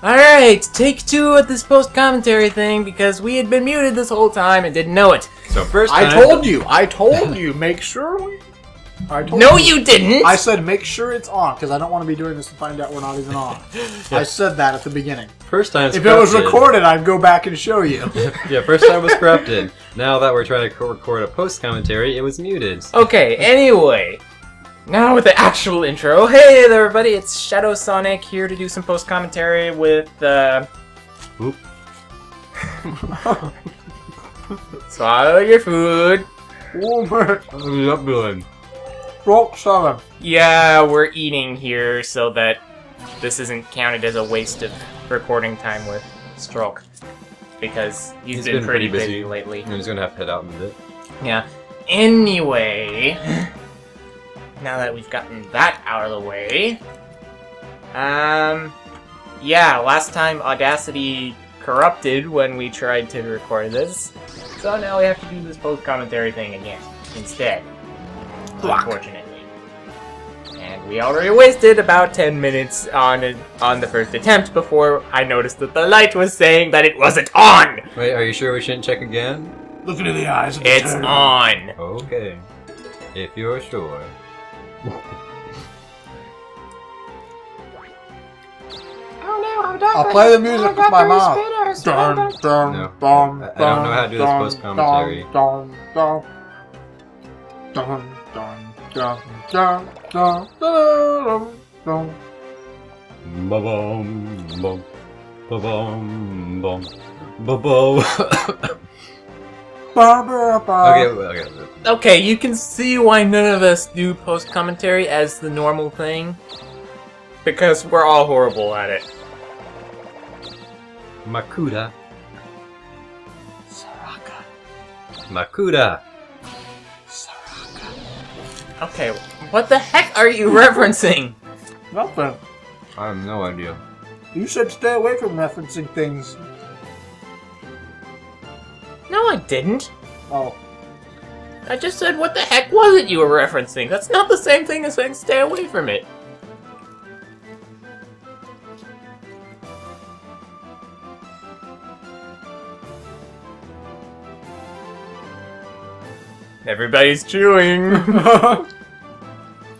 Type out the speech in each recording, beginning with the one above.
Alright, take 2 at this post-commentary thing because we had been muted this whole time and didn't know it. So first I told you, make sure we... No, you didn't! I said make sure it's on, because I don't want to be doing this and find out we're not even on. I said that at the beginning. First time If it was recorded, I'd go back and show you. Yeah, first time was corrupted. Now that we're trying to record a post-commentary, it was muted. Okay, anyway. Now with the actual intro. Hey there, everybody, it's ShadwSonic here to do some post-commentary with, Oop. Swallow your food. What are you up doing? Rock 7. Yeah, we're eating here so that this isn't counted as a waste of recording time with Stroke. Because he's been pretty busy lately. And he's gonna have to head out in a bit. Yeah. Anyway, now that we've gotten that out of the way, yeah, last time Audacity corrupted when we tried to record this, so now we have to do this post-commentary thing again, instead. Unfortunately. And we already wasted about 10 minutes on the first attempt before I noticed that the light was saying that it wasn't on! Wait, are you sure we shouldn't check again? Look into the eyes of the It's turtle. on! Okay. If you're sure. I'll play the music with my mouth. Dun, dun, No. dun, I don't know how to do this dun, post-commentary. Dun, dun, dun, dun, dun, dun, dun, dun, dun. Ba-bum, bum. Ba-bum, bum. Ba-bum. Okay. Okay, you can see why none of us do post-commentary as the normal thing. Because we're all horrible at it. Makuda. Saraka. Makuda. Saraka. Okay, what the heck are you referencing? Nothing. I have no idea. You said stay away from referencing things. No, I didn't. Oh. I just said what the heck was it you were referencing? That's not the same thing as saying stay away from it. Everybody's chewing.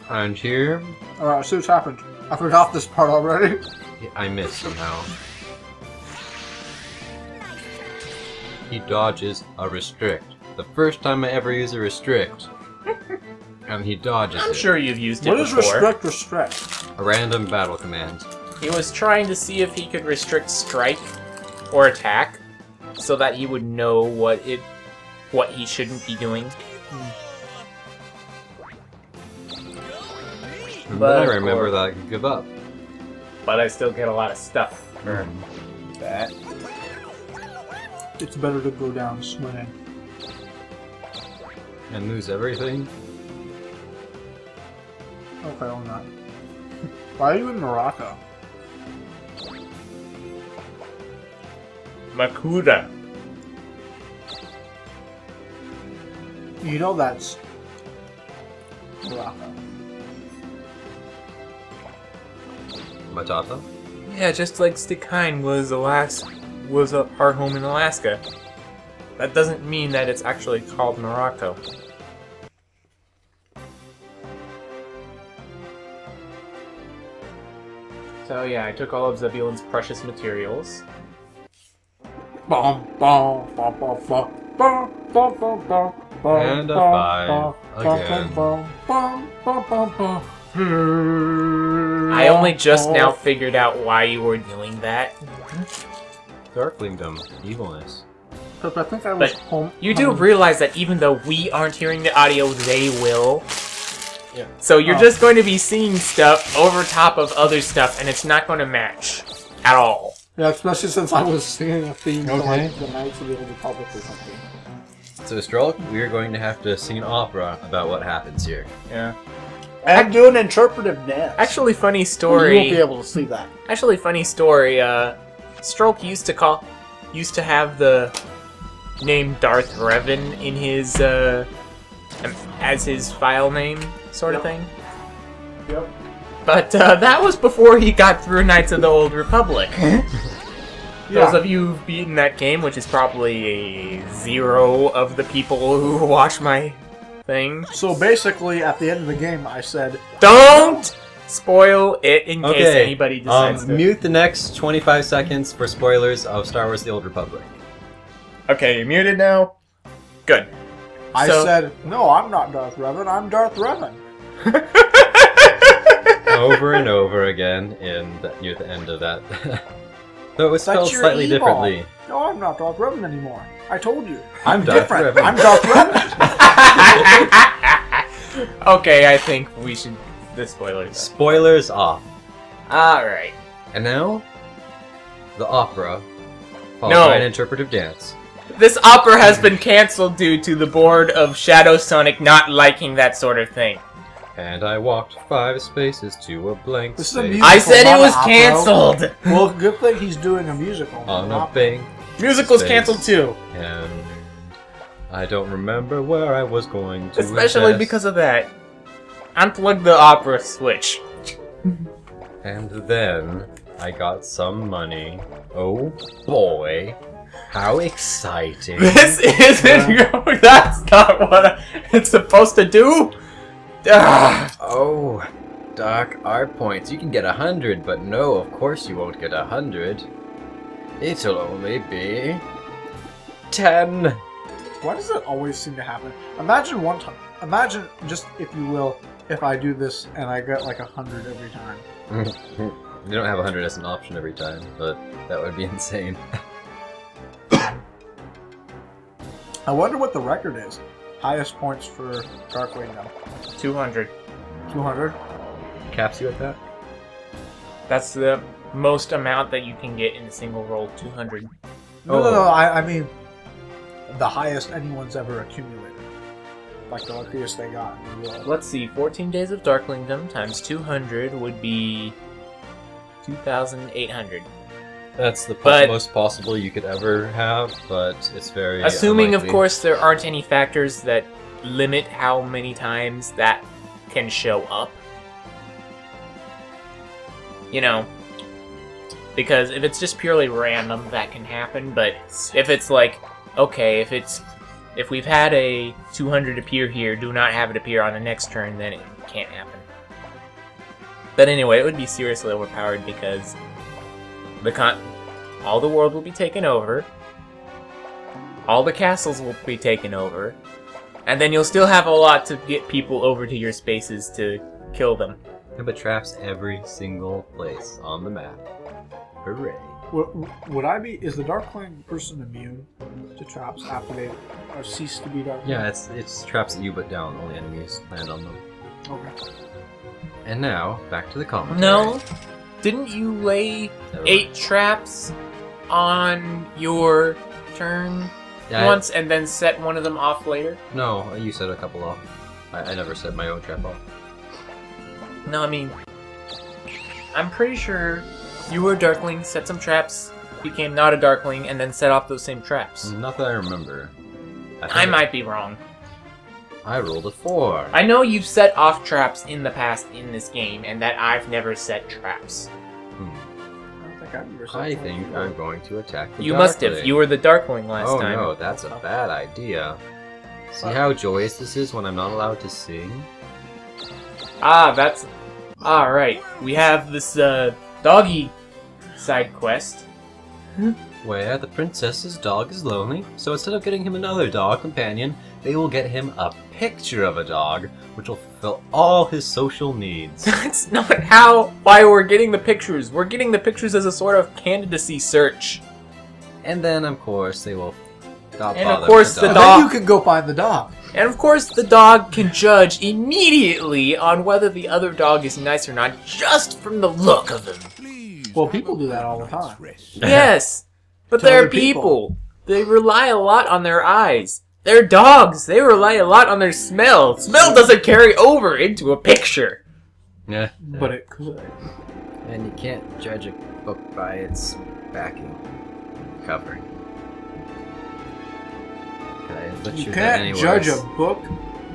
And here, Alright, see what's happened. I forgot this part already. I missed somehow. He dodges a restrict. The first time I ever use a restrict. And he dodges I'm it. sure you've used it What is before. restrict? A random battle command. He was trying to see if he could restrict strike or attack so that he would know what he shouldn't be doing. But I remember that I could give up. But I still get a lot of stuff for that. It's better to go down swinging. And lose everything? Okay, I'm not. Why are you in Morocco? Makuda. You know that's Morocco. Matata? Yeah, just like Stikine was our home in Alaska. That doesn't mean that it's actually called Morocco. So yeah, I took all of Zebulon's precious materials. Bum, bum, bum, bum, bum, bum, bum, bum, bum, bum, And a bum, 5 bum, again. bum, bum, bum, bum, bum. I only just now figured out why you were doing that. Darklingdom. Evilness. Because I think I was But home. you do realize that even though we aren't hearing the audio, they will. Yeah. So you're just going to be seeing stuff over top of other stuff, and it's not going to match at all. Yeah, especially since I was singing a theme to Okay. like the Knights of the Old Republic or something. So, Stroke, we are going to have to sing an opera about what happens here. Yeah. And do an interpretive dance. Actually, funny You story. won't be able to see that. Actually, funny story. Stroke used to have the name Darth Revan in his as his file name, sort of thing. Yep. But that was before he got through Knights of the Old Republic. Those of you who've beaten that game, which is probably a 0 of the people who watch my thing. So basically, at the end of the game, I said, don't spoil it in case anybody decides to. Mute the next 25 seconds for spoilers of Star Wars The Old Republic. Okay, you're muted now? Good. I said, no, I'm not Darth Revan, I'm Darth Revan. Over and over again near the end of that. Though it was spelled slightly differently. No, I'm not Darth Revan anymore. I told you. I'm Darth different. Revan. I'm Darth Revan. Okay, I think we should... The spoilers. Spoilers off. Alright. And now, the opera, followed by an interpretive dance. This opera has been cancelled due to the board of ShadwSonic not liking that sort of thing. And I walked 5 spaces to a blank This is a space. musical, I said it was opera. cancelled! Well, good thing he's doing a musical. On a blank Musical's space. cancelled too. And I don't remember where I was going to Especially invest. because of that. Unplug the opera switch. And then I got some money. Oh boy. How exciting. This isn't... That's not what it's supposed to do! Ah. Oh, Doc, our points. You can get 100, but no, of course you won't get 100. It'll only be 10. Why does it always seem to happen? Imagine one time. Imagine, just if you will, if I do this and I get like 100 every time. You don't have 100 as an option every time, but that would be insane. I wonder what the record is. Highest points for Darkwing now. 200. 200? Caps you at that? That's the most amount that you can get in a single roll, 200. No, I mean the highest anyone's ever accumulated. Like the luckiest they got. Let's see, 14 Days of Darklingdom times 200 would be 2,800. That's the most possible you could ever have, but it's very assuming, unlikely. of course, there aren't any factors that limit how many times that can show up. You know, because if it's just purely random, that can happen, but if it's like, okay, if we've had a 200 appear here, do not have it appear on the next turn, then it can't happen. But anyway, it would be seriously overpowered because all the world will be taken over, all the castles will be taken over, and then you'll still have a lot to get people over to your spaces to kill them. Yeah, but traps every single place on the map. Hooray. Would I be? Is the Darkling person immune to traps after they cease to be Darkling? Yeah, it's traps that you put down. Only enemies land on them. Okay. And now back to the commentary. No, didn't you lay 8 traps on your turn once and then set one of them off later? No, you set a couple off. I never set my own trap off. No, I mean, I'm pretty sure you were a Darkling, set some traps, became not a Darkling, and then set off those same traps. Not that I remember. I might be wrong. I rolled a 4. I know you've set off traps in the past in this game, and that I've never set traps. I think I'm going to attack the You must have. You were the Darkling last time. Oh no, that's a bad idea. See how joyous this is when I'm not allowed to sing? Ah, that's... Alright, we have this, doggy side quest. Where the princess's dog is lonely, so instead of getting him another dog companion, they will get him a picture of a dog, which will fulfill all his social needs. That's not why we're getting the pictures. We're getting the pictures as a sort of candidacy search. And then, of course, they will not And bother of course with the the dog. Then you can go find the dog. And of course the dog can judge immediately on whether the other dog is nice or not, just from the look of him. Well, people do that all the time. Yes, but To they're other people. people. They rely a lot on their eyes. They're dogs. They rely a lot on their smell. Smell doesn't carry over into a picture. Yeah. But it could. And you can't judge a book by its backing cover. You can't judge a book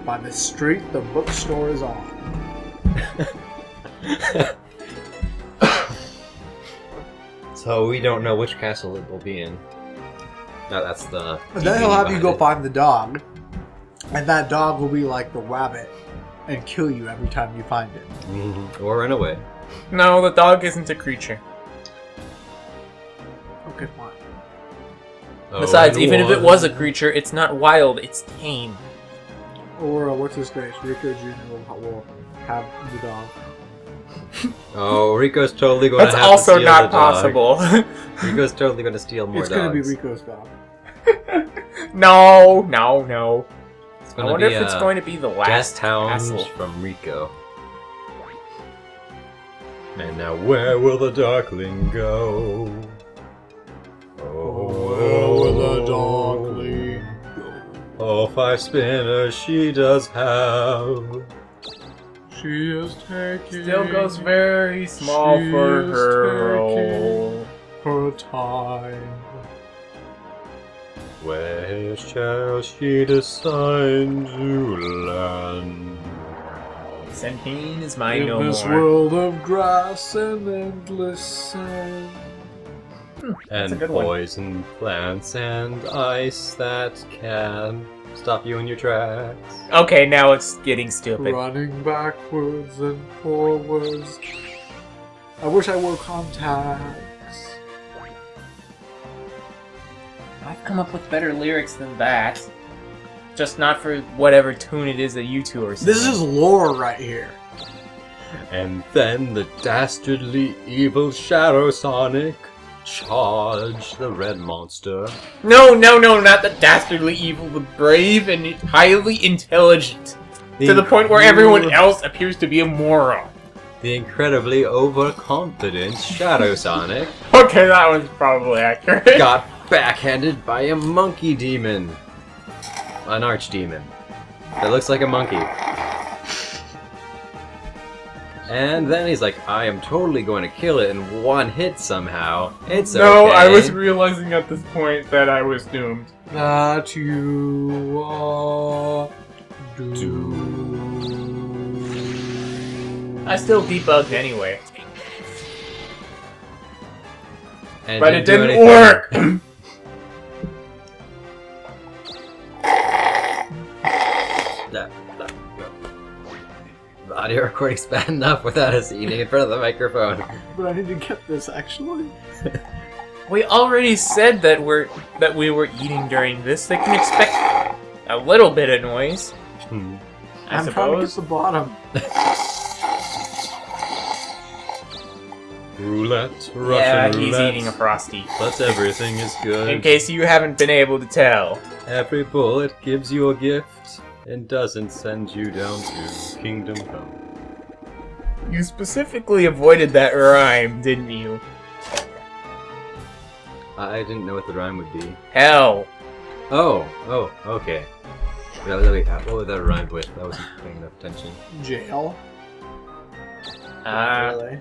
by the street the bookstore is on. So we don't know which castle it will be in. No, that's the... And then he'll have you behind go it. find the dog. And that dog will be like the rabbit and kill you every time you find it. Or run away. No, the dog isn't a creature. Okay, fine. Besides, and even if it one. was a creature, it's not wild, it's tame. Or what's his face? Rico Jr. will have the dog. Oh, Rico's totally going That's to have also to steal not the dog. possible. Rico's totally going to steal more It's dogs. gonna be Rico's dog. No, no, no. It's I gonna wonder be, if it's going to be the last guest hound castle. from Rico. And now where will the darkling go? Where will the darkling go? Oh, 5 spinners she does have. She is taking. Still goes very small She for is her taking role. her time. Where shall she decide to land? Centene is mine In no this more. world of grass and endless sand. That's a And good one. poison plants and ice that can stop you in your tracks. Okay, now it's getting stupid. Running backwards and forwards. I wish I wore contacts. I've come up with better lyrics than that. Just not for whatever tune it is that you two are singing. This is lore right here. And then the dastardly evil ShadwSonic charged the red monster. No, no, no, not the dastardly evil, the brave and highly intelligent. To the point where everyone else appears to be a moron. The incredibly overconfident ShadwSonic Okay, that was probably accurate. got backhanded by a monkey demon. An archdemon. That looks like a monkey. And then he's like, I am totally going to kill it in one hit somehow. It's No, okay. I was realizing at this point that I was doomed. That you are doomed. I still debugged anyway. And But it do didn't anything. work! The audio recording's bad enough without us eating in front of the microphone. But I need to get this actually. We already said that we were eating during this. They can expect a little bit of noise. I I'm trying to get suppose. the bottom. Roulette, Russian Yeah, he's roulette. eating a Frosty. But everything is good. In case you haven't been able to tell. Every bullet gives you a gift and doesn't send you down to Kingdom Come. You specifically avoided that rhyme, didn't you? I didn't know what the rhyme would be. Hell. Oh, okay. Wait, what would that rhyme with? I wasn't paying enough attention. Jail. Really?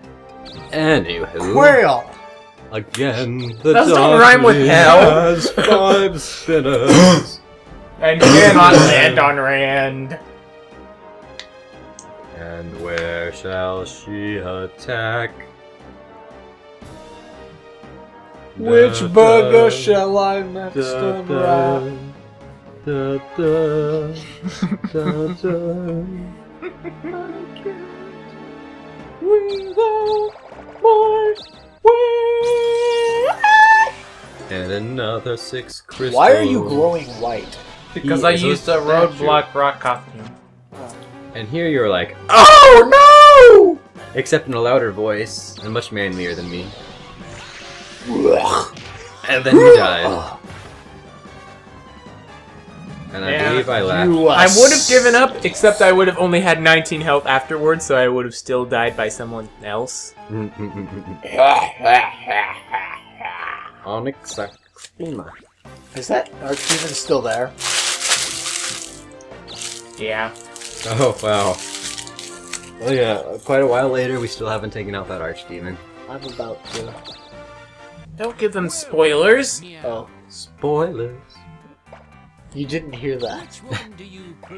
Anywho, Whale. again, the Those don't rhyme with dog hell. has 5 spinners. And you cannot land on Rand. And where shall she attack? Which Da, burger da, shall I next da, unwrap? da, da, da, da. Without my way. And another 6 crystals. Why are you glowing white? Because He I is a used a statue. roadblock rock costume. And here you're like, Oh no! except in a louder voice and much manlier than me. And then you died. And I Yeah, believe I laughed. I would have given up, except I would have only had 19 health afterwards, so I would have still died by someone else. Onyx Saxima. Is that Archdemon's still there? Yeah. Oh, wow. Well, yeah, quite a while later, we still haven't taken out that archdemon. I'm about to. Don't give them spoilers. Oh, Spoilers. you didn't hear that.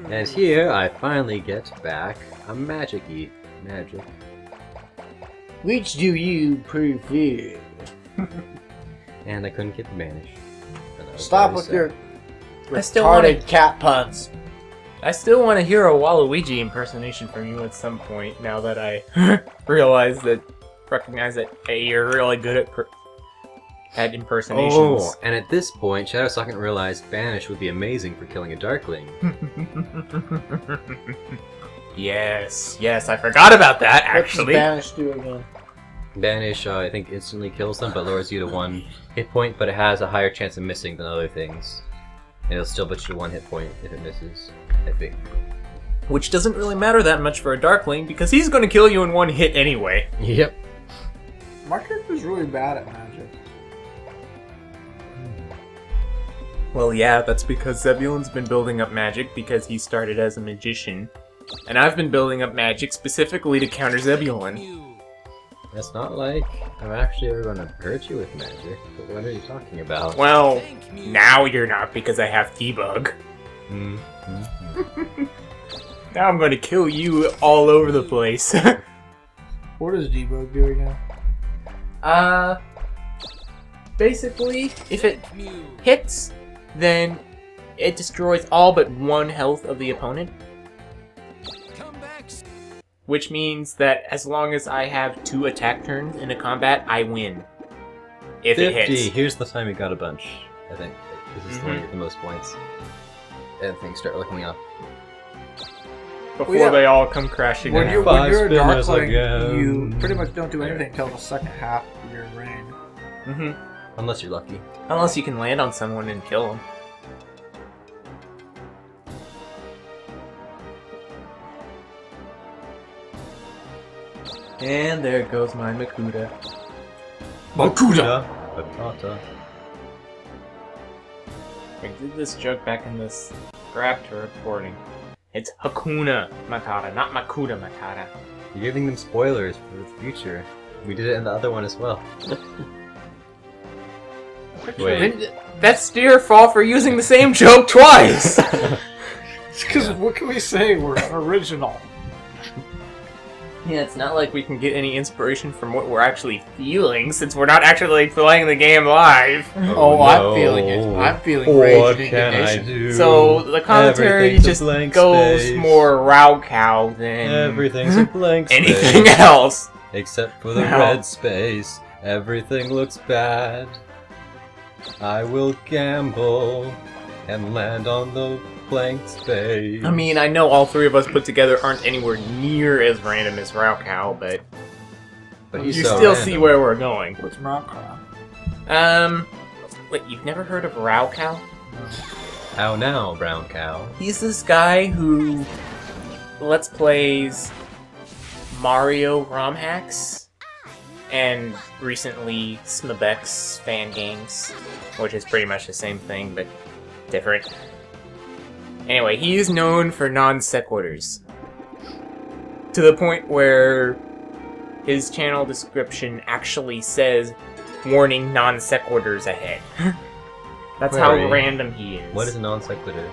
And here, I finally get back a magic-y magic. Which do you prefer? And I couldn't get the banish. Stop with your I still wanna- retarded cat puns. I still want to hear a Waluigi impersonation from you at some point, now that I recognize that you're really good at impersonations. Oh, and at this point, ShadwSonic realized Banish would be amazing for killing a Darkling. Yes, I forgot about that, What does actually. Banish do again? Banish, I think, instantly kills them, but lowers you to 1 hit point, but it has a higher chance of missing than other things. And it'll still put you to 1 hit point if it misses, I think. Which doesn't really matter that much for a Darkling, because he's going to kill you in 1 hit anyway. Yep. My character's really bad at magic. Well, yeah, that's because Zebulon's been building up magic because he started as a magician. And I've been building up magic specifically to counter Zebulon. It's not like I'm actually ever going to hurt you with magic, but what are you talking about? Well, now you're not because I have debug. Now I'm going to kill you all over the place. What does debug do again? Basically, if it hits, then it destroys all but 1 health of the opponent. Which means that as long as I have 2 attack turns in a combat, I win. If 50. it hits. Here's the time you got a bunch, I think. This is the one with the most points. And things start looking up. Before they all come crashing When down. you're a spinners Darkling, again. you pretty much don't do anything until the second half of your reign. Unless you're lucky. Unless you can land on someone and kill them. And there goes my Makuta. Batata. I did this joke back in this Raptor recording. It's Hakuna Matata, not Makuta Matata. You're giving them spoilers for the future. We did it in the other one as well. Wait. That's your fault for using the same joke twice! Because what can we say? We're original. Yeah, it's not like we can get any inspiration from what we're actually feeling, since we're not actually playing the game live. Oh, no. I'm feeling it. I'm feeling rage What and can I indignation. do? So the commentary Everything's a just blank goes space. more Rao-Cow than Everything's a blank space. anything else. Except for the No. red space. Everything looks bad. I will gamble and land on the blank space. I mean, I know all 3 of us put together aren't anywhere near as random as Rao-Cow, but he's you so still random. see where we're going. What's Mountcrown? Wait, you've never heard of Rao-Cow? How now, brown cow? He's this guy who Let's Plays Mario ROM hacks and recently Smabex fan games, which is pretty much the same thing but different. Anyway, he is known for non-sequiturs. To the point where his channel description actually says, warning non-sequiturs ahead. That's how Very. random he is. What is a non sequitur?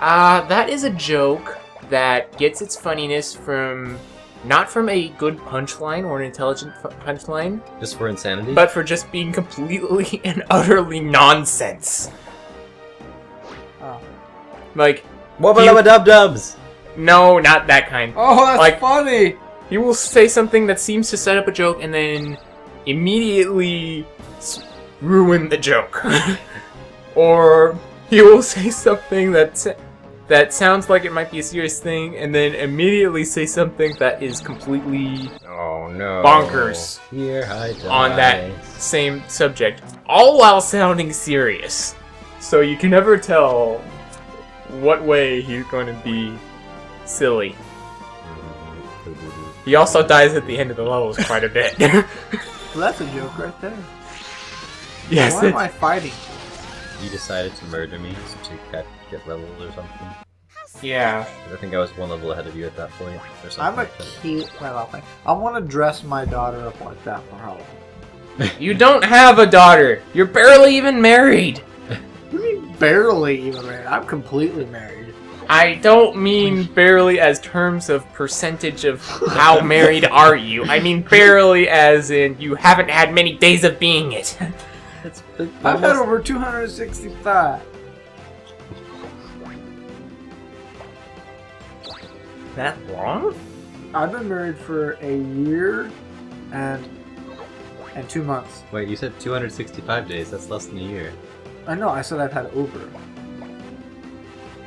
That is a joke that gets its funniness from, not from a good punchline or an intelligent punchline, Just for insanity? but for just being completely and utterly nonsense. Oh. Like, Wubba dub dubs! no, not that kind. Oh, that's Like- funny! He will say something that seems to set up a joke and then immediately ruin the joke. Or he will say something that sounds like it might be a serious thing and then immediately say something that is completely Oh no. bonkers Here I die. on that same subject, all while sounding serious. So you can never tell what way he's going to be silly. He also dies at the end of the levels quite a bit. Well, that's a joke right there. Yes, Why am I fighting? You decided to murder me to get levels or something? yeah. I think I was 1 level ahead of you at that point, or something. I'm a like that. cute little thing. I want to dress my daughter up like that for Halloween. You don't have a daughter. You're barely even married. What do you mean barely even married? I'm completely married. I don't mean barely as terms of percentage of how married are you. I mean barely as in you haven't had many days of being it. I've had over 265. That long? I've been married for a year and 2 months. Wait, you said 265 days. That's less than a year. I know, I said I've had over.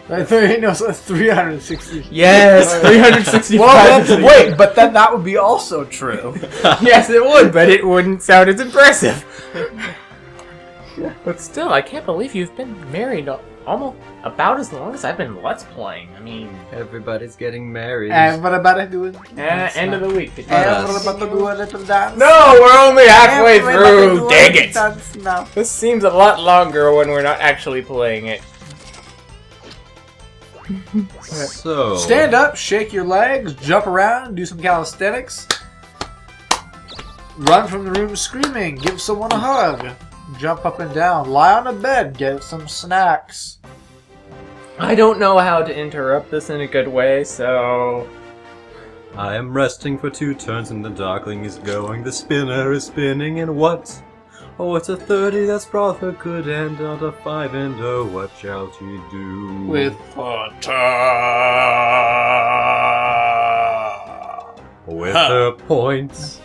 I think no, so that's 360. Yes, 365. Well, wait, but then that would be also true. Yes, it would, but it wouldn't sound as impressive. But still, I can't believe you've been married almost about as long as I've been Let's Playing. I mean... Everybody's getting married. And what about it doing? End of the week. And what about to do a little dance? No, we're only halfway And what about to through. do a Dang little it! dance now? This seems a lot longer when we're not actually playing it. So... Stand up, shake your legs, jump around, do some calisthenics. Run from the room screaming, give someone a hug. Jump up and down, lie on a bed, get some snacks. I don't know how to interrupt this in a good way, so... I am resting for 2 turns and the darkling is going. The spinner is spinning and what? Oh, it's a 30 that's brought her good and not a 5 and oh, what shall she do? With butter. With her points.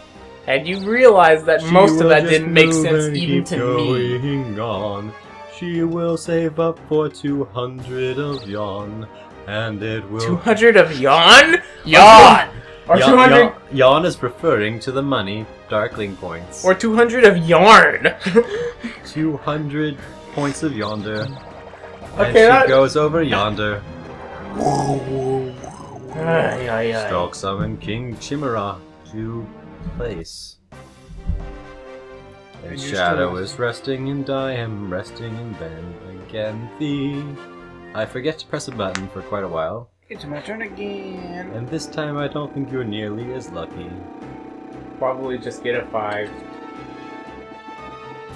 And you realize that She most of will that just didn't make move sense and even keep to me. going on. She will save up for 200 of yawn, and it will... 200 of yawn? Yawn! Or 200... Yawn is referring to the money, Darkling points. Or 200 of yarn. 200 points of yonder. And Okay, she that- goes over yonder. Ay, ay, ay. Stalk summon King Chimera to place. And And you're Shadow still- is resting and I am resting in bed again. I forget to press a button for quite a while. It's my turn again. And this time I don't think you're nearly as lucky. Probably just get a 5.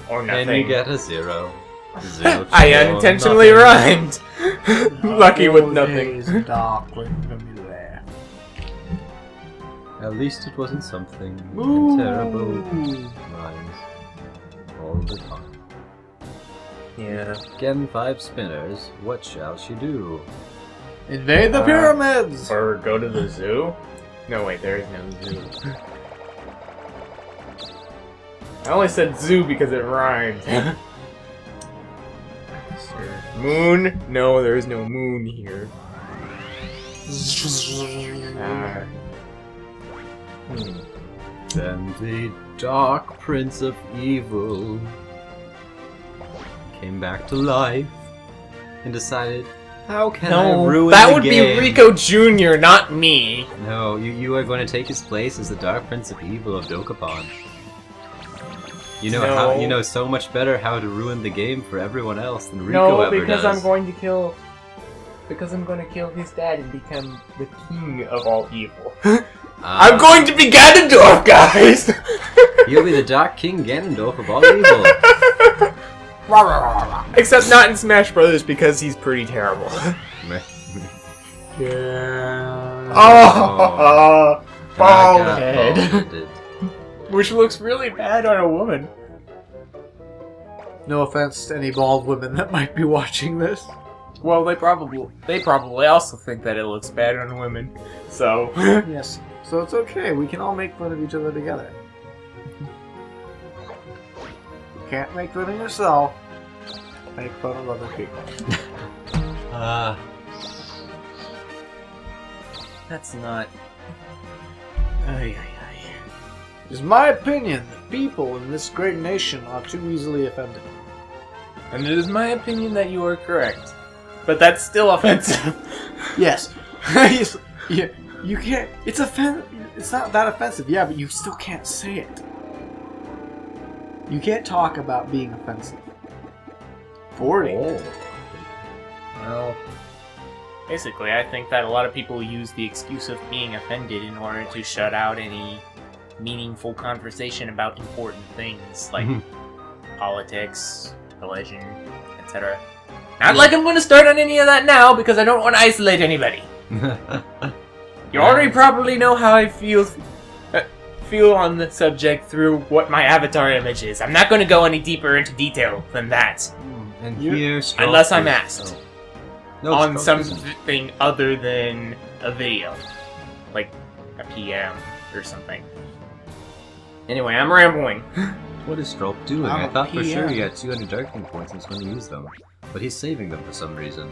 Or nothing. And you get a 0. 0 I to unintentionally nothing. rhymed. Lucky with nothing. Days, darkling, let me laugh. At least it wasn't something Ooh. terrible rhymes all the time. Yeah. Again 5 spinners. What shall she do? Invade the pyramids! Or go to the zoo? No, wait, there is no zoo. I only said zoo because it rhymed. Moon? No, there is no moon here. Then the Dark Prince of Evil came back to life and decided, how can I ruin that the would game? be Rico Jr., not me. No, you are going to take his place as the Dark Prince of Evil of Dokapon. You know how you know so much better how to ruin the game for everyone else than Rico ever because does. I'm going to kill. Because I'm going to kill his dad and become the king of all evil. I'm going to be Ganondorf, guys. You'll be the Dark King Ganondorf of all evil. Except not in Smash Brothers because he's pretty terrible. Yeah. Oh, bald Got head. bald-headed. Which looks really bad on a woman. No offense to any bald women that might be watching this. Well, they probably also think that it looks bad on women. So Yes. So it's okay. We can all make fun of each other together. You can't make fun of yourself. Make fun of other people. that's not. It's my opinion that people in this great nation are too easily offended. And it is my opinion that you are correct. But that's still offensive. Yes. Yeah, you can't. It's It's not that offensive, yeah, but you still can't say it. You can't talk about being offensive. 40. Oh. Well, basically, I think that a lot of people use the excuse of being offended in order to shut out any meaningful conversation about important things like politics, religion, etc. Not like I'm going to start on any of that now, because I don't want to isolate anybody. You already probably know how I feel on the subject through what my avatar image is. I'm not going to go any deeper into detail than that. And here, unless I'm asked. No, on something other than a video. Like a PM or something. Anyway, I'm rambling. What is Stroke doing? I thought for sure he had 200 Darkling points and was going to use them. But he's saving them for some reason.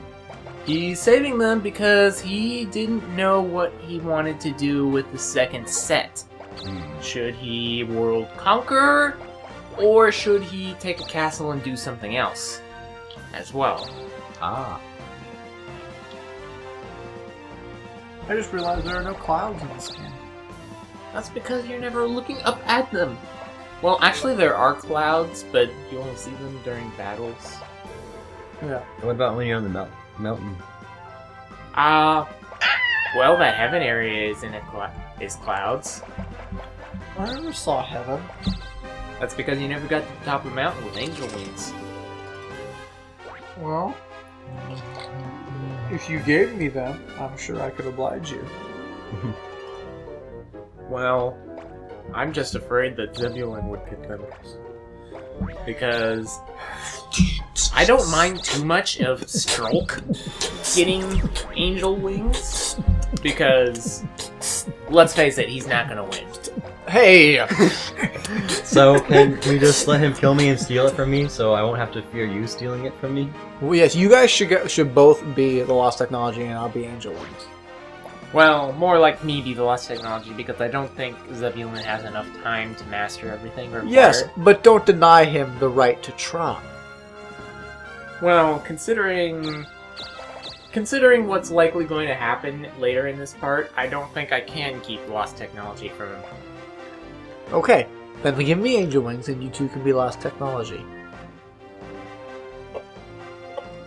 He's saving them because he didn't know what he wanted to do with the second set. Should he world conquer, or should he take a castle and do something else as well? Ah. I just realized there are no clouds in this game. That's because you're never looking up at them. Well, actually there are clouds, but you only see them during battles. Yeah. What about when you're on the mountain? Well, that heaven area is is clouds. I never saw heaven. That's because you never got to the top of the mountain with angel wings. Well, if you gave me them, I'm sure I could oblige you. Well, I'm just afraid that Zebulon would get them. Because I don't mind too much of Stroke getting angel wings. Because, let's face it, he's not gonna win. Hey! So, can we just let him kill me and steal it from me, so I won't have to fear you stealing it from me? Well, yes, you guys should both be the Lost Technology, and I'll be Angel Wings. Well, more like me be the Lost Technology, because I don't think Zebulon has enough time to master everything required. Yes, but don't deny him the right to try. Well, considering what's likely going to happen later in this part, I don't think I can keep Lost Technology from him. Okay, then give me Angel Wings, and you two can be Lost Technology.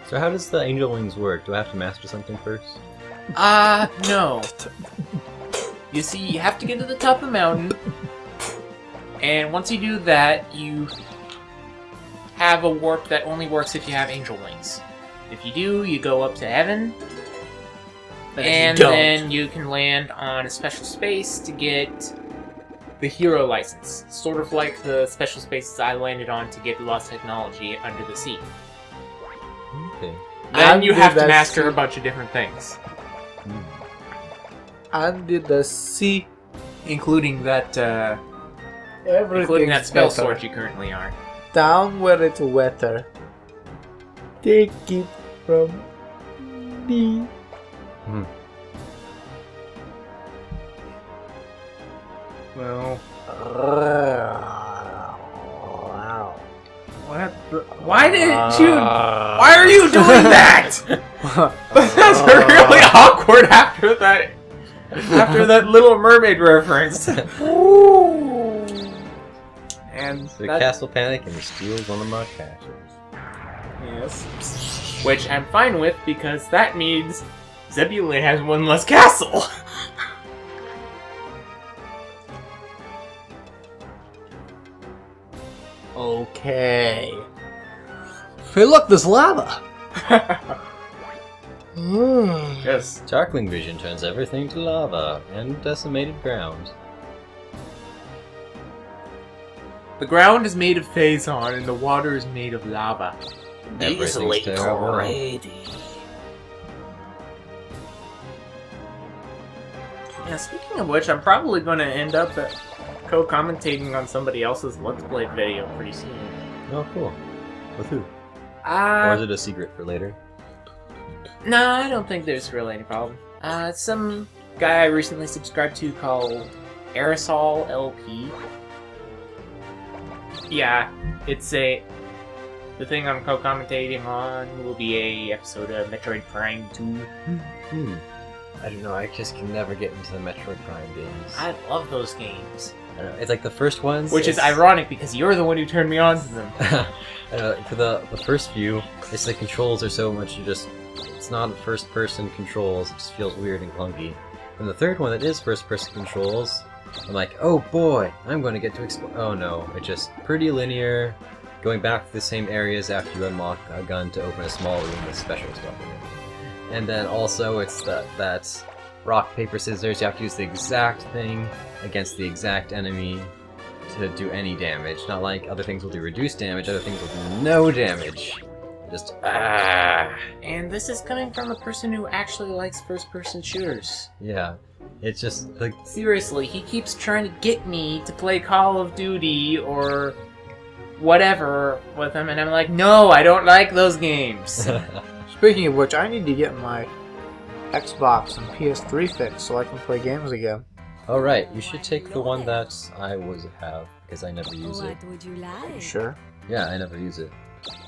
So how does the Angel Wings work? Do I have to master something first? No. You see, you have to get to the top of the mountain, and once you do that, you have a warp that only works if you have Angel Wings. If you do, you go up to heaven, and then you can land on a special space to get the hero license. Sort of like the special spaces I landed on to get Lost Technology under the sea. Okay. Then you have to master a bunch of different things. Under the sea. Including that, spell sword you currently are. Down where it's wetter. Take it from me. Well... What the... Why didn't you... Why are you doing that? That's really awkward after that... After that Little Mermaid reference. And the castle panic and he steals one of my castles. Yes. Which I'm fine with, because that means Zebulon has one less castle. Okay. Hey, look, there's lava. Yes. Darkling vision turns everything to lava and decimated ground. The ground is made of Phazon and the water is made of lava. Everything's terrible. Yeah, speaking of which, I'm probably going to end up co-commentating on somebody else's Let's Play video pretty soon. Oh, cool. With who? Or is it a secret for later? No, I don't think there's really any problem. Some guy I recently subscribed to called Aerosol LP. Yeah, it's the thing I'm co-commentating on will be a episode of Metroid Prime 2. I don't know, I just can never get into the Metroid Prime games. I love those games. I don't know, it's like the first ones... Which is ironic, because you're the one who turned me on to them. I don't know, for the first few, it's the controls are so much, it's not first-person controls, it just feels weird and clunky. And the third one that is first-person controls, I'm like, oh boy, I'm going to get to explore. Oh no, it's just pretty linear, going back to the same areas after you unlock a gun to open a small room with special stuff in it. And then also it's that rock, paper, scissors, you have to use the exact thing against the exact enemy to do any damage. Not like other things will do reduced damage, other things will do no damage. Just, And this is coming from a person who actually likes first-person shooters. yeah. It's just, like... Seriously, he keeps trying to get me to play Call of Duty or whatever with him, and I'm like, no, I don't like those games. Speaking of which, I need to get my Xbox and PS3 fixed so I can play games again. Oh right, you should take the one that I have, because I never use it. What would you like? You sure? Yeah, I never use it.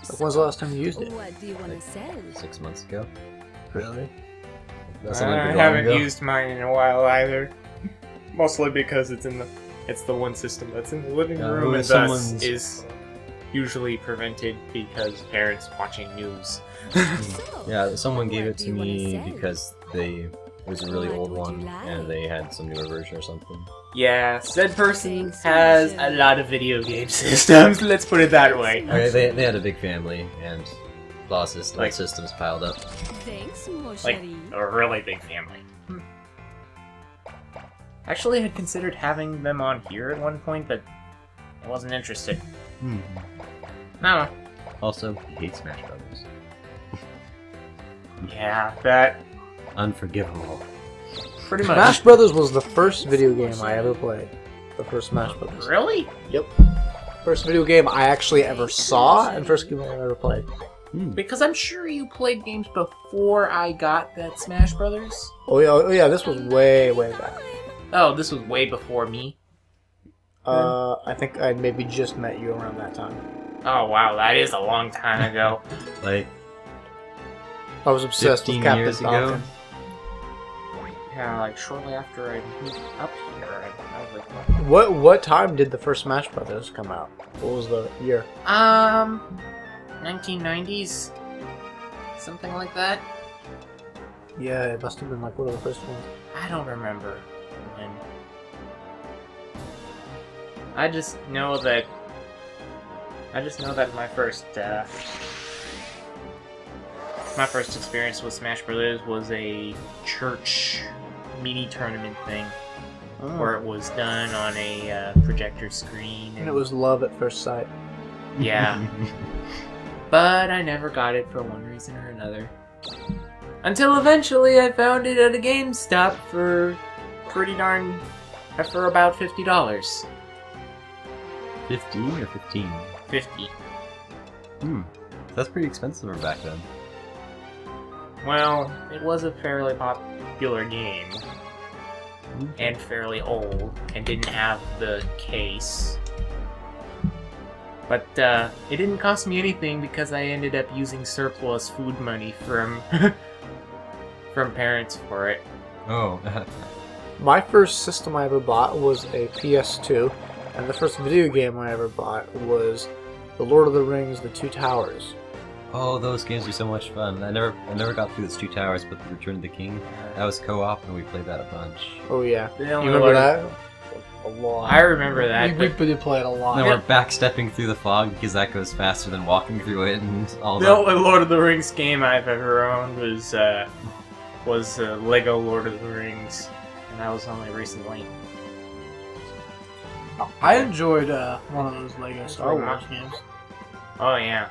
Like, when's the last time you used it? What do you want to sell? 6 months ago. Really? That's I only been long haven't ago. used mine in a while either. Mostly because it's the one system that's in the living Yeah, room, when and someone's- thus is usually prevented because parents watching news. Yeah, someone gave What it do to you wanna me sell? because it was a really What old would one, you like? and they had some newer version or something. Yeah, said person Thanks, has Michelle. a lot of video game systems, let's put it that way. Okay, they had a big family, and lots of Like- systems piled up. Thanks, mon Like, chéri. a really big family. Actually, I had considered having them on here at one point, but I wasn't interested. No. Also, he hates Smash Brothers. Yeah, that Unforgivable. pretty much. Smash Brothers was the first video game I ever played. The first Smash Brothers. Really? Yep. First video game I actually ever saw, and first game I ever played. Because I'm sure you played games before I got that Smash Brothers. Oh yeah, this was way back. Oh, this was way before me. I think I'd maybe just met you around that time. Oh wow, that is a long time ago. Like, I was obsessed 15 with Captain years ago? Falcon. Yeah, like shortly after I moved up here, I was like, What time did the first Smash Brothers come out? What was the year? 1990s, something like that. Yeah, it must have been like one of the first ones. I don't remember when. I just know that my first experience with Smash Brothers was a church mini tournament thing where it was done on a projector screen. And it was love at first sight. Yeah. But I never got it for one reason or another. Until eventually I found it at a GameStop for about $50. 15 or 15? 50. That's pretty expensive back then. Well, it was a fairly popular game. And fairly old, and didn't have the case. But it didn't cost me anything because I ended up using surplus food money from from parents for it. Oh. My first system I ever bought was a PS2, and the first video game I ever bought was The Lord of the Rings: The Two Towers. Oh, those games are so much fun. I never got through the Two Towers, but the Return of the King, that was co-op, and we played that a bunch. Oh yeah, The you only remember Lord- that? A lot. I remember that. We but did play it a lot. And then we're backstepping through the fog because that goes faster than walking through it and all the that. only Lord of the Rings game I've ever owned was Lego Lord of the Rings, and that was only recently. I enjoyed one of those Lego Star Wars games. Oh yeah.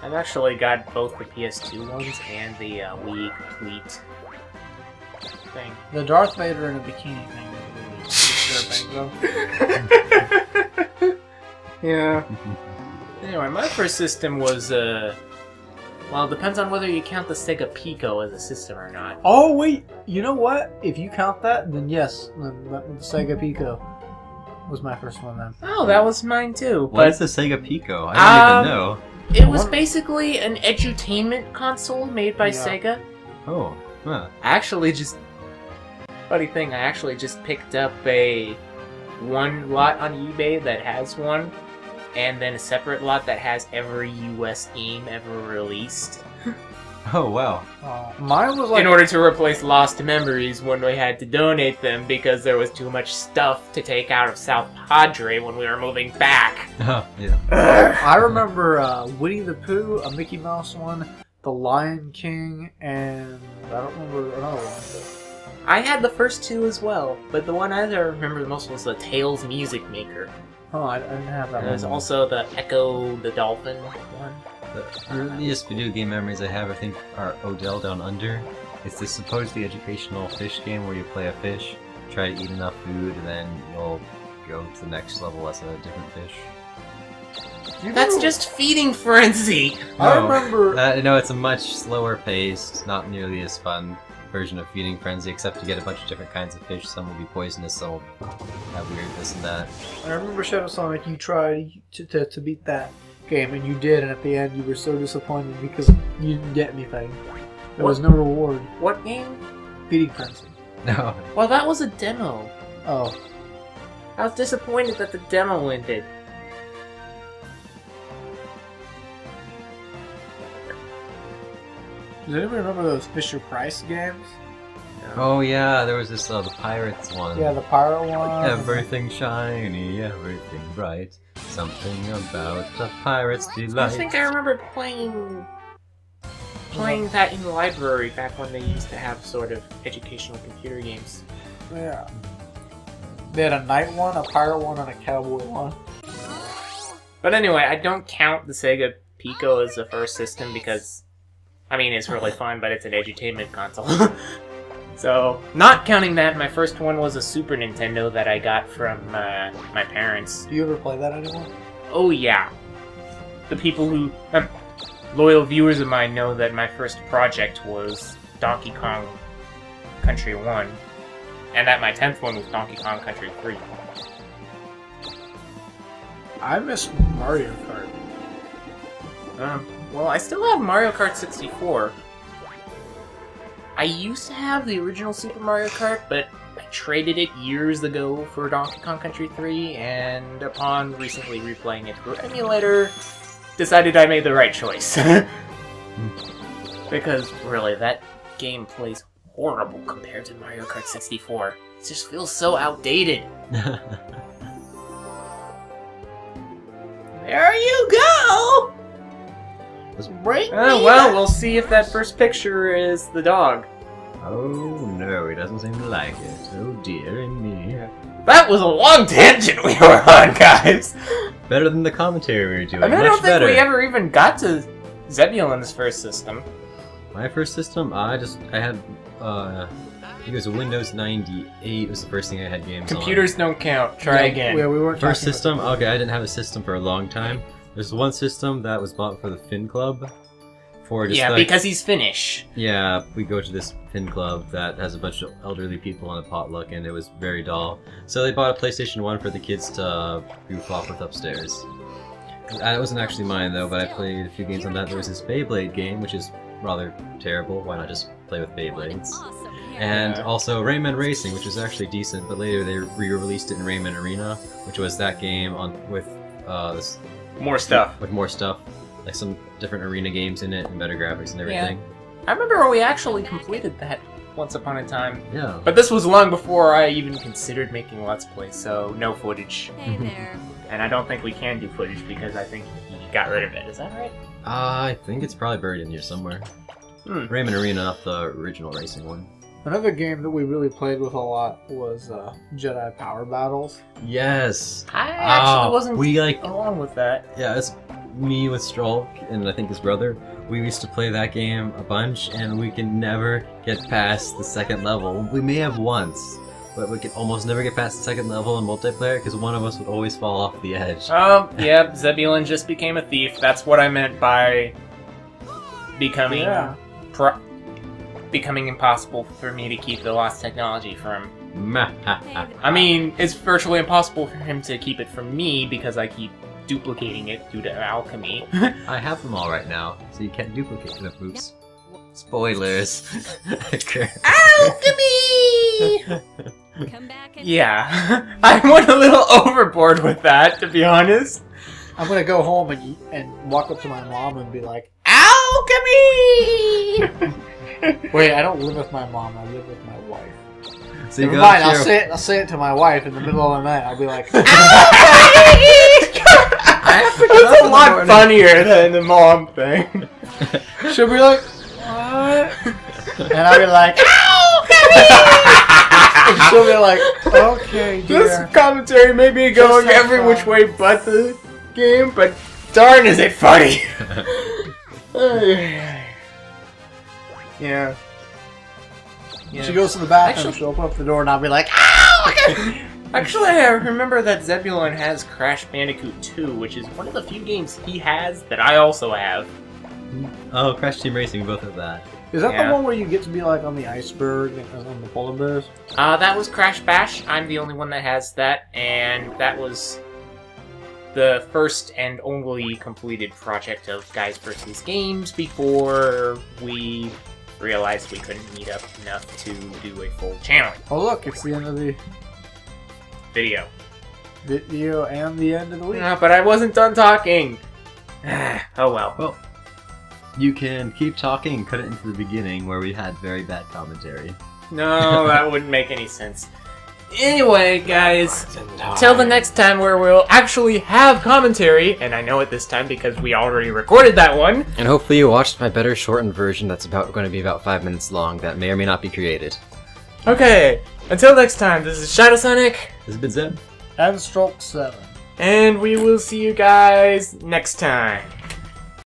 I've actually got both the PS2 ones and the Wii Complete thing. The Darth Vader in a bikini thing was really disturbing, though. Yeah. Anyway, my first system was, well, it depends on whether you count the Sega Pico as a system or not. Oh wait, you know what? If you count that, then yes, the Sega Pico was my first one then. Oh, that was mine too. What But is the Sega Pico? I don't even know. it was basically an edutainment console made by Yeah. Sega. Oh, huh. I actually just... Funny thing, I actually just picked up one lot on eBay that has one, and then a separate lot that has every US game ever released. Oh, wow. Mine was like in order to replace lost memories when we had to donate them because there was too much stuff to take out of South Padre when we were moving back. Yeah. I remember Winnie the Pooh, a Mickey Mouse one, The Lion King, and I don't remember another one. I had the first two as well, but the one I remember the most was the Tails Music Maker. Oh, I didn't have that There's one. also the Echo the Dolphin one. The earliest video game memories I have, I think, are Odell Down Under. It's this supposedly educational fish game where you play a fish, try to eat enough food, and then you'll go to the next level as a different fish. That's just Feeding Frenzy! I remember... No, it's a much slower paced, not nearly as fun version of Feeding Frenzy, except you get a bunch of different kinds of fish. Some will be poisonous, some will have weird this and that. I remember ShadwSonic, you tried to beat that game, and you did, and at the end you were so disappointed because you didn't get anything. There was no reward. What game? Feeding Frenzy. No. Well, that was a demo. Oh. I was disappointed that the demo ended. Does anybody remember those Fisher-Price games? Oh yeah, there was this the Pirates one. Yeah, the pirate one. Everything shiny, everything bright. Something about a pirate's delight. I think I remember playing that in the library back when they used to have sort of educational computer games. Yeah. They had a knight one, a pirate one, and a cowboy one. But anyway, I don't count the Sega Pico as the first system because, I mean, it's really fun, but it's an edutainment console. So, not counting that, my first one was a Super Nintendo that I got from my parents. Do you ever play that anymore? Oh yeah. The people who, loyal viewers of mine know that my first project was Donkey Kong Country 1, and that my 10th one was Donkey Kong Country 3. I miss Mario Kart. Well, I still have Mario Kart 64. I used to have the original Super Mario Kart, but I traded it years ago for Donkey Kong Country 3, and upon recently replaying it through emulator, decided I made the right choice. Because, really, that game plays horrible compared to Mario Kart 64. It just feels so outdated. There you go! Break Oh, well, we'll see if that first picture is the dog. Oh no, he doesn't seem to like it. Oh dear me. That was a long tangent we were on, guys! Better than the commentary we were doing. I mean, I Much don't think better. we ever even got to Zebulon's first system. My first system, I had, I think it was a Windows 98 was the first thing I had games on. Computers don't count. Try again. Yeah, we weren't First talking system, okay, I didn't have a system for a long time. There's one system that was bought for the Fin Club. For just Yeah, like, because he's Finnish. yeah, we go to this Fin Club that has a bunch of elderly people on a potluck, and it was very dull. So they bought a PlayStation 1 for the kids to goof off with upstairs. That wasn't actually mine though, but I played a few games on that. There was this Beyblade game, which is rather terrible. Why not just play with Beyblades? And also Rayman Racing, which was actually decent, but later they re-released it in Rayman Arena, which was that game with this More stuff. with more stuff, like some different arena games in it and better graphics and everything. I remember when we actually completed that once upon a time. Yeah. But this was long before I even considered making Let's Play, so no footage. Hey there. And I don't think we can do footage because I think he got rid of it. Is that right? I think it's probably buried in here somewhere. Rayman Arena, not the original racing one. Another game that we really played with a lot was Jedi Power Battles. Yes. I actually wasn't we like along with that. yeah, it's me with Stroll and I think his brother. We used to play that game a bunch, and we can never get past the second level. We may have once, but we can almost never get past the second level in multiplayer because one of us would always fall off the edge. Oh, yeah, Zebulon just became a thief. That's what I meant by becoming becoming impossible for me to keep the lost technology from. I mean, it's virtually impossible for him to keep it from me because I keep duplicating it due to alchemy. I have them all right now, so you can't duplicate them. Oops. Spoilers. Alchemy! Come back and Yeah, I went a little overboard with that, to be honest. I'm gonna go home and walk up to my mom and be like, Alchemy! Wait, I don't live with my mom. I live with my wife. So you Never go mind. up I'll to your- say it to my wife in the middle of the night. I'll be like, That's a lot funnier than the mom thing. she'll be like, what? And I'll be like, and she'll be like, okay, dear. This commentary may be going Just have every fun. which way but the game, but darn is it funny. Yeah. She goes to the bathroom, Actually- she'll open up the door, and I'll be like, Actually, I remember that Zebulon has Crash Bandicoot 2, which is one of the few games he has that I also have. Oh, Crash Team Racing, both of that. is that Yeah. the one where you get to be like on the iceberg and on the polar bears? That was Crash Bash. I'm the only one that has that, and that was the first and only completed project of Guys vs. Games before we realized we couldn't meet up enough to do a full channel Oh look, it's the end of the video. video and the end of the week. But I wasn't done talking. Oh well. Well, you can keep talking and cut it into the beginning where we had very bad commentary. No, that wouldn't make any sense. Anyway, guys, till the next time where we'll actually have commentary, and I know it this time because we already recorded that one. And hopefully you watched my better shortened version that's going to be about 5 minutes long that may or may not be created. Okay, until next time, this is ShadwSonic, This has been Zeb. And stroke 7. and we will see you guys next time.